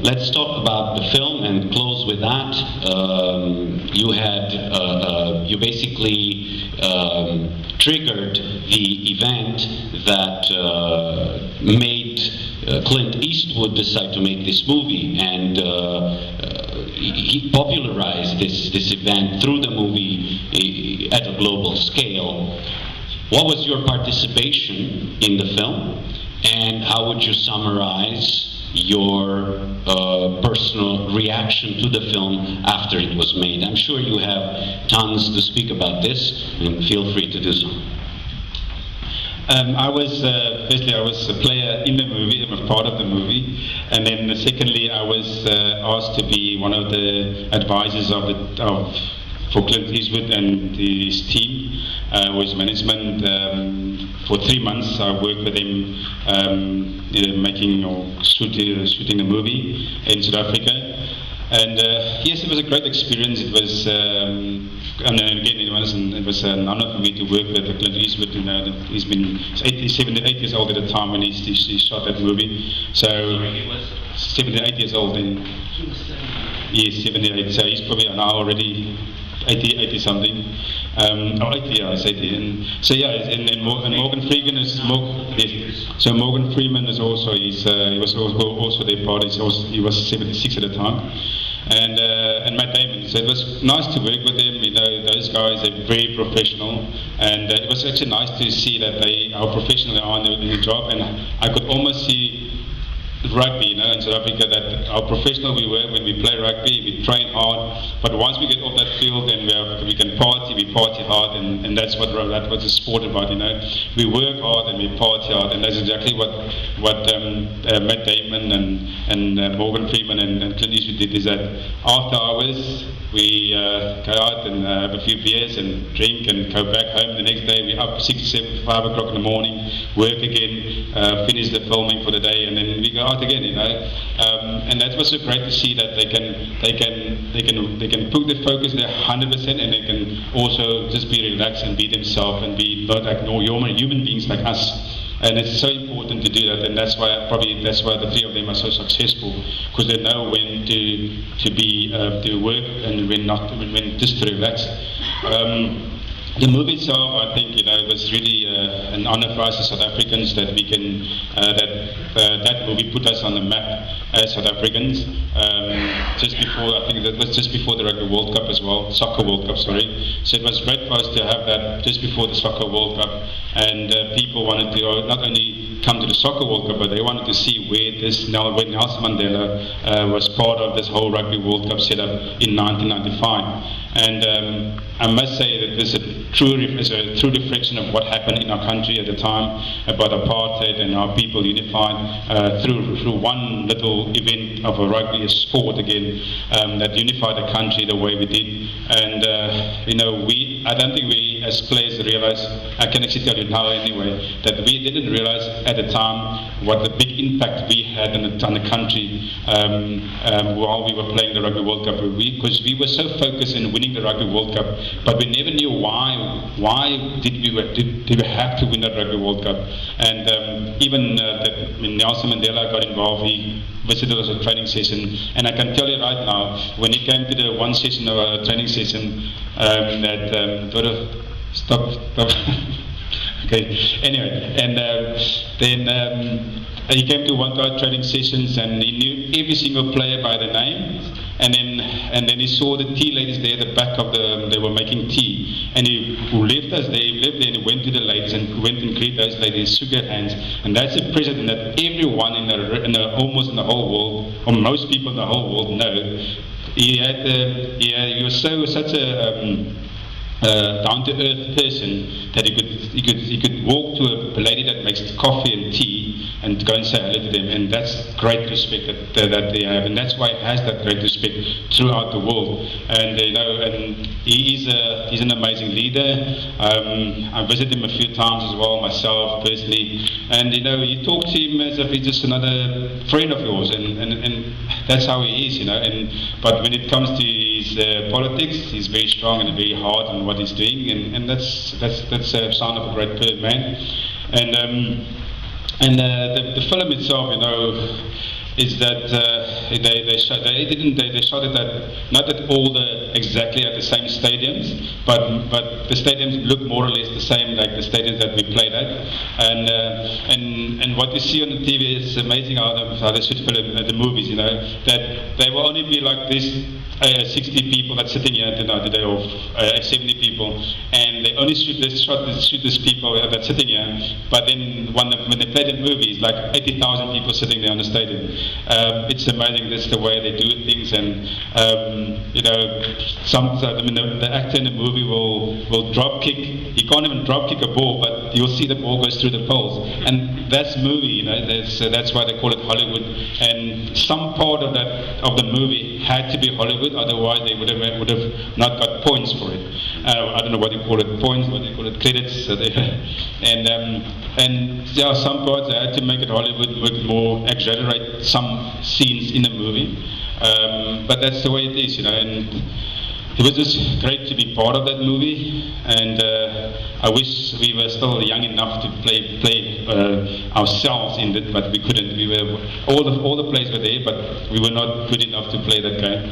let's talk about the film and close with that. You basically triggered the event that made Clint Eastwood decide to make this movie, and he popularized this event through the movie at a global scale. What was your participation in the film, and how would you summarize your personal reaction to the film after it was made? I'm sure you have tons to speak about this, and feel free to do so. Firstly, I was a player in the movie. I'm a part of the movie, and then secondly, I was asked to be one of the advisors for Clint Eastwood and his team, his management. For 3 months, I worked with him, making or shooting the movie in South Africa. And yes, it was a great experience. It was, and again, it was an honor for me to work with Clint Eastwood. He's 78 years old at the time when he shot that movie. So, 78 years old. Yes, 78. So he's probably now already 80 something. Or 80, yeah, it's 80. And so yeah, and Morgan Freeman is yes. So Morgan Freeman is also he was also their part. He was 76 at the time. And Matt Damon. So it was nice to work with them. You know, those guys are very professional, and it was actually nice to see that how professional they are in the job. And I could almost see rugby, in South Africa, that how professional we were when we play rugby. We train hard, but once we get off that field and we can party, we party hard, and that's what the sport about. We work hard and we party hard, and that's exactly what Matt Damon and Morgan Freeman and Clint Eastwood did. Is that after hours we go out and have a few beers and drink and go back home. The next day we're up 6, 7, 5 o'clock in the morning, work again, finish the filming for the day, and then we go out again. And that was so great to see that they can put the focus there 100%, and they can also just be relaxed and be themselves and be not like human beings like us. And it's so important to do that, and that's why the three of them are so successful, because they know when to work and when just to relax. The movie itself, I think, it was really an honor for us as South Africans that we can that movie put us on the map as South Africans. Just before, I think that was just before the Rugby World Cup as well, Soccer World Cup, sorry. So it was great for us to have that just before the Soccer World Cup, and people wanted to not only come to the Soccer World Cup, but they wanted to see where Nelson Mandela was part of this whole Rugby World Cup setup in 1995. And I must say that this is a true reflection of what happened in our country at the time, about apartheid and our people unified through one little event of a rugby sport again that unified the country the way we did. And I don't think we as players realize, I can actually tell you now anyway, that we didn't realize at the time what the big impact we had on the country while we were playing the Rugby World Cup, because we were so focused in winning the Rugby World Cup, but we never knew why did we have to win that Rugby World Cup. And even when Nelson Mandela got involved, he visited us a training session, and I can tell you right now, when he came to the one session of our training session, stop. Okay, anyway, and then he came to one of our training sessions, and he knew every single player by the name. And then he saw the tea ladies there at the back of they were making tea. And he left us there, and he went to the ladies and went and greeted those ladies, shook their hands. And that's a precedent that everyone almost in the whole world, or most people in the whole world know. He was such a down-to-earth person that he could walk to a lady that makes coffee and tea and go and say hello to them, and that's great respect that they have, and that's why he has that great respect throughout the world. And and he's an amazing leader. I visited him a few times as well myself personally, and you talk to him as if he's just another friend of yours, and that's how he is, but when it comes to his politics, he's very strong and very hard on what he's doing, and that's a sign of a great man. And the film itself, is that they shot it at not at all exactly at the same stadiums, but the stadiums look more or less the same like the stadiums that we played at, and what you see on the TV is amazing how they shoot the movies. That they will only be like this. 60 people that's sitting here today, or 70 people, and they only shoot these people that's sitting here. But then when they play the movie, it's like 80,000 people sitting there on the stadium. It's amazing. That's the way they do things, and the actor in the movie will drop kick. He can't even drop kick a ball, but you'll see the ball goes through the poles, and that's movie. That's why they call it Hollywood. And some part of the movie had to be Hollywood. Otherwise, they would have not got points for it. I don't know what you call it, points, what you call it, credits. And yeah, some parts they had to make it Hollywood, would more exaggerate some scenes in the movie. But that's the way it is, And it was just great to be part of that movie. And I wish we were still young enough to play ourselves in it, but we couldn't. We were all the players were there, but we were not good enough to play that game.